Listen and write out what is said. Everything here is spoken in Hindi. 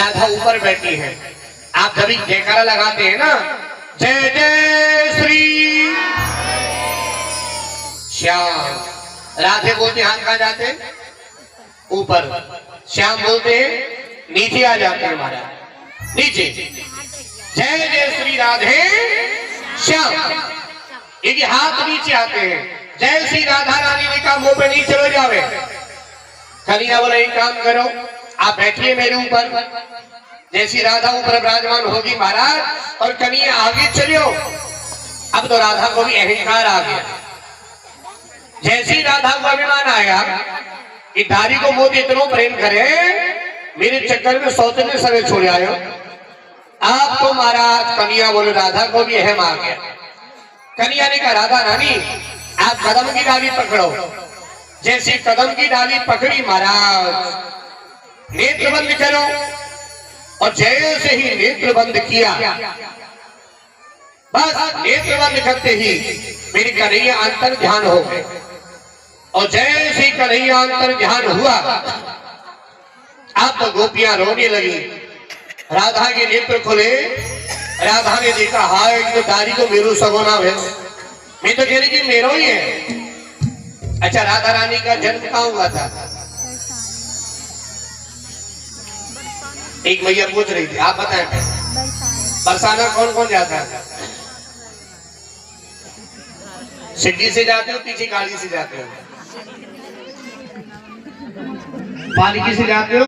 राधा ऊपर बैठी है। आप जब जयकारा लगाते हैं ना, जय जय श्री श्याम, राधे बोलते हाथ कहाँ जाते हैं? ऊपर। श्याम बोलते हैं नीचे आ जाते हैं महाराज, नीचे। जय जय श्री राधे श्याम, ये हाथ नीचे आते हैं। जय श्री राधा रानी ने कहा मुंह पे नीचे हो जावे। कन्हैया बोला एक काम करो, आप बैठिए मेरे ऊपर। जैसी राधा ऊपर विराजमान होगी महाराज, और कन्हैया आगे चलियो। अब तो राधा को भी अहंकार आ गया। जैसी राधा को अभिमान आया कि दारी को मोदी इतना प्रेम करे, मेरे चक्कर में सौतने समय छोड़ आयो। आप तो महाराज, कन्हैया बोले राधा को भी अहम आ गया। कन्हैया ने कहा राधा रानी आप कदम की डाली पकड़ो। जैसी कदम की डाली पकड़ी महाराज, नेत्र बंद करो। और जैसे ही नेत्र बंद किया, बस नेत्र बंद करते ही मेरी कन्हैया अंतर ध्यान हो गए। और जैसे कन्हैया अंतर ध्यान हुआ, अब तो गोपियां रोने लगी। राधा के नेत्र खुले, राधा ने देखा हाय तो दारी को मेरू सगोना है। मैं तो कह रही कि मेरो ही है। अच्छा, राधा रानी का जन्म कहाँ हुआ था? एक भैया पूछ रही थी, आप बताएं। बरसाना कौन कौन जाता है? सिड्डी से जाते हो, पीछे गाड़ी से जाते हो, पालकी से जाते हो?